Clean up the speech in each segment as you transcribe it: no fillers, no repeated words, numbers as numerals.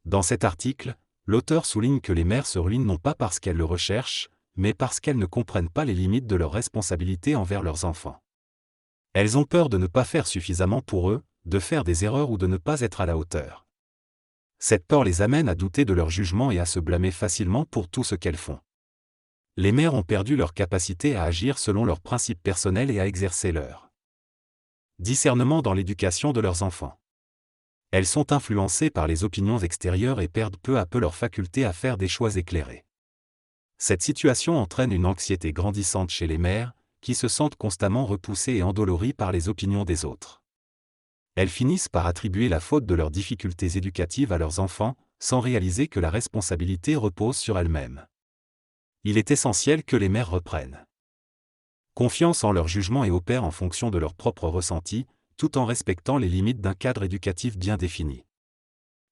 Dans cet article, l'auteur souligne que les mères se ruinent non pas parce qu'elles le recherchent, mais parce qu'elles ne comprennent pas les limites de leurs responsabilités envers leurs enfants. Elles ont peur de ne pas faire suffisamment pour eux, de faire des erreurs ou de ne pas être à la hauteur. Cette peur les amène à douter de leur jugement et à se blâmer facilement pour tout ce qu'elles font. Les mères ont perdu leur capacité à agir selon leurs principes personnels et à exercer leur discernement dans l'éducation de leurs enfants. Elles sont influencées par les opinions extérieures et perdent peu à peu leur faculté à faire des choix éclairés. Cette situation entraîne une anxiété grandissante chez les mères, qui se sentent constamment repoussées et endolories par les opinions des autres. Elles finissent par attribuer la faute de leurs difficultés éducatives à leurs enfants, sans réaliser que la responsabilité repose sur elles-mêmes. Il est essentiel que les mères reprennent confiance en leur jugement et opèrent en fonction de leurs propres ressentis, tout en respectant les limites d'un cadre éducatif bien défini.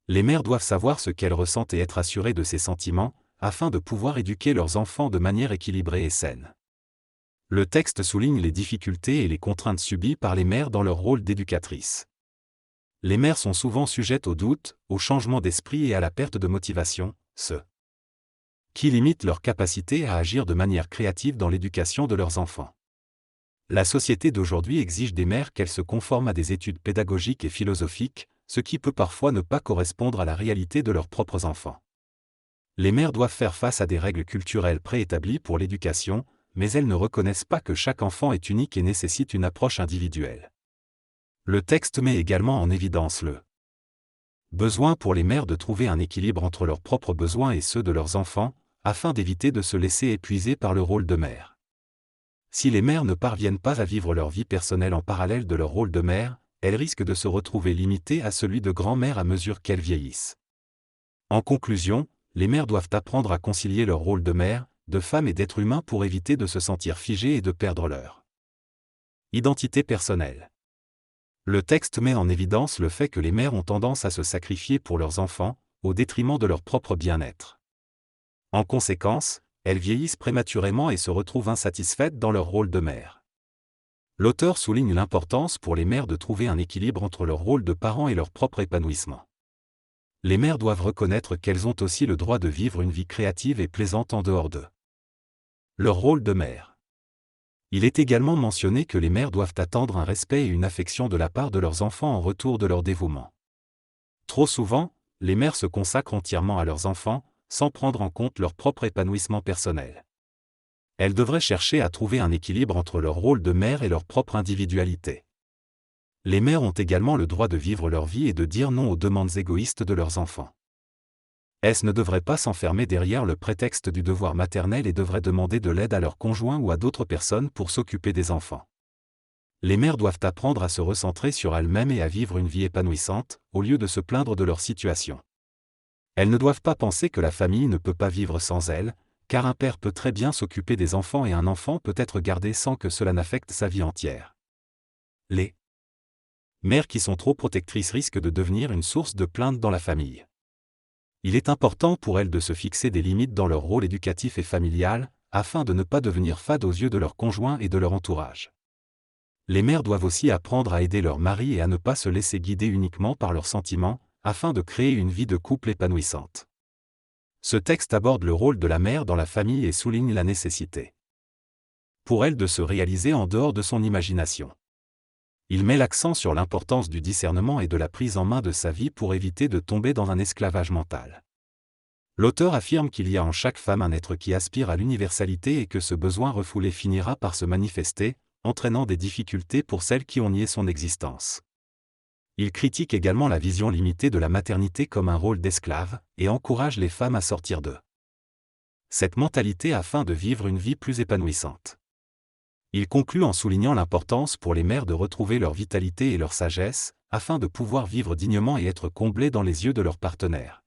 Les mères doivent savoir ce qu'elles ressentent et être assurées de ces sentiments, afin de pouvoir éduquer leurs enfants de manière équilibrée et saine. Le texte souligne les difficultés et les contraintes subies par les mères dans leur rôle d'éducatrices. Les mères sont souvent sujettes au doute, au changement d'esprit et à la perte de motivation, ce qui limite leur capacité à agir de manière créative dans l'éducation de leurs enfants. La société d'aujourd'hui exige des mères qu'elles se conforment à des études pédagogiques et philosophiques, ce qui peut parfois ne pas correspondre à la réalité de leurs propres enfants. Les mères doivent faire face à des règles culturelles préétablies pour l'éducation, mais elles ne reconnaissent pas que chaque enfant est unique et nécessite une approche individuelle. Le texte met également en évidence le besoin pour les mères de trouver un équilibre entre leurs propres besoins et ceux de leurs enfants, afin d'éviter de se laisser épuiser par le rôle de mère. Si les mères ne parviennent pas à vivre leur vie personnelle en parallèle de leur rôle de mère, elles risquent de se retrouver limitées à celui de grand-mère à mesure qu'elles vieillissent. En conclusion, les mères doivent apprendre à concilier leur rôle de mère, de femme et d'être humain pour éviter de se sentir figées et de perdre leur identité personnelle. Le texte met en évidence le fait que les mères ont tendance à se sacrifier pour leurs enfants, au détriment de leur propre bien-être. En conséquence, elles vieillissent prématurément et se retrouvent insatisfaites dans leur rôle de mère. L'auteur souligne l'importance pour les mères de trouver un équilibre entre leur rôle de parents et leur propre épanouissement. Les mères doivent reconnaître qu'elles ont aussi le droit de vivre une vie créative et plaisante en dehors de leur rôle de mère. Il est également mentionné que les mères doivent attendre un respect et une affection de la part de leurs enfants en retour de leur dévouement. Trop souvent, les mères se consacrent entièrement à leurs enfants, sans prendre en compte leur propre épanouissement personnel. Elles devraient chercher à trouver un équilibre entre leur rôle de mère et leur propre individualité. Les mères ont également le droit de vivre leur vie et de dire non aux demandes égoïstes de leurs enfants. Elles ne devraient pas s'enfermer derrière le prétexte du devoir maternel et devraient demander de l'aide à leur conjoint ou à d'autres personnes pour s'occuper des enfants. Les mères doivent apprendre à se recentrer sur elles-mêmes et à vivre une vie épanouissante, au lieu de se plaindre de leur situation. Elles ne doivent pas penser que la famille ne peut pas vivre sans elles, car un père peut très bien s'occuper des enfants et un enfant peut être gardé sans que cela n'affecte sa vie entière. Les mères qui sont trop protectrices risquent de devenir une source de plaintes dans la famille. Il est important pour elles de se fixer des limites dans leur rôle éducatif et familial, afin de ne pas devenir fades aux yeux de leurs conjoints et de leur entourage. Les mères doivent aussi apprendre à aider leur mari et à ne pas se laisser guider uniquement par leurs sentiments, afin de créer une vie de couple épanouissante. Ce texte aborde le rôle de la mère dans la famille et souligne la nécessité pour elle de se réaliser en dehors de son imagination. Il met l'accent sur l'importance du discernement et de la prise en main de sa vie pour éviter de tomber dans un esclavage mental. L'auteur affirme qu'il y a en chaque femme un être qui aspire à l'universalité et que ce besoin refoulé finira par se manifester, entraînant des difficultés pour celles qui ont nié son existence. Il critique également la vision limitée de la maternité comme un rôle d'esclave, et encourage les femmes à sortir de cette mentalité afin de vivre une vie plus épanouissante. Il conclut en soulignant l'importance pour les mères de retrouver leur vitalité et leur sagesse, afin de pouvoir vivre dignement et être comblées dans les yeux de leurs partenaires.